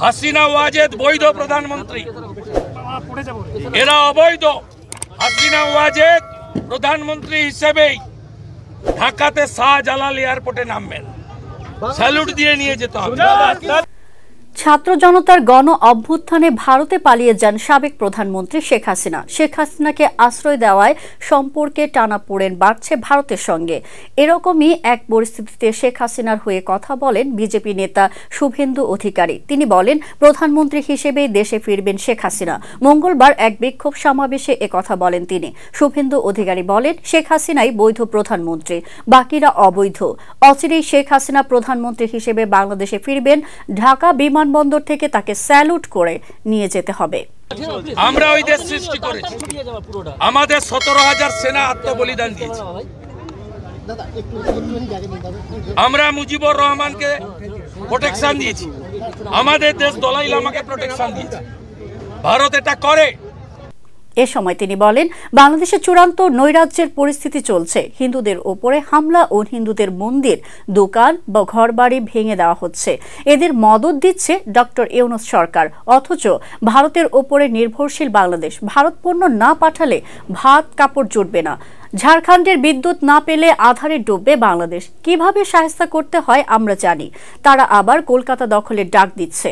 হাসিনা ওয়াজেদ বৈধ প্রধানমন্ত্রী, এরা অবৈধ। হাসিনা ওয়াজেদ প্রধানমন্ত্রী হিসেবেই ঢাকাতে শাহজালাল এয়ারপোর্টে নামবেন, স্যালুট দিয়ে নিয়ে যেতে হবে। ছাত্র জনতার গণ অভ্যুত্থানে ভারতে পালিয়ে যান সাবেক প্রধানমন্ত্রী শেখ হাসিনা। শেখ হাসিনাকে আশ্রয় দেওয়ায় সম্পর্কে টানাপোড়েন বাড়ছে ভারতের সঙ্গে। এরকমই এক পরিস্থিতিতে শেখ হাসিনার হয়ে কথা বলেন বিজেপি নেতা শুভেন্দু অধিকারী। তিনি বলেন, প্রধানমন্ত্রী হিসেবেই দেশে ফিরবেন শেখ হাসিনা। মঙ্গলবার এক বিক্ষোভ সমাবেশে একথা বলেন তিনি। শুভেন্দু অধিকারী বলেন, শেখ হাসিনাই বৈধ প্রধানমন্ত্রী, বাকিরা অবৈধ। অচিরেই শেখ হাসিনা প্রধানমন্ত্রী হিসেবে বাংলাদেশে ফিরবেন। ঢাকা বিমানবন্দর থেকে তাকে স্যালুট করে নিয়ে যেতে হবে। আমরা ওই দেশ সৃষ্টি করেছি, আমাদের 17,000 সেনা আত্মবলিদান দিয়েছে। আমরা মুজিবুর রহমানকে প্রোটেকশন দিয়েছি, আমাদের দেশ দলাই লামাকে প্রোটেকশন দিয়েছে। ভারত এটা করে। এ সময় তিনি বলেন, বাংলাদেশে চূড়ান্ত নৈরাজ্যের পরিস্থিতি চলছে। হিন্দুদের ওপরে হামলা ও হিন্দুদের মন্দির, দোকান বা ঘরবাড়ি ভেঙে দেওয়া হচ্ছে। এদের মদত দিচ্ছে ডক্টর ইউনূস সরকার। অথচ ভারতের ওপরে নির্ভরশীল বাংলাদেশ। ভারত পণ্য না পাঠালে ভাত কাপড় জুটবে না। ঝাড়খণ্ডের বিদ্যুৎ না পেলে আধারে ডুববে বাংলাদেশ। কিভাবে শায়েস্তা করতে হয় আমরা জানি। তারা আবার কলকাতা দখলের ডাক দিচ্ছে।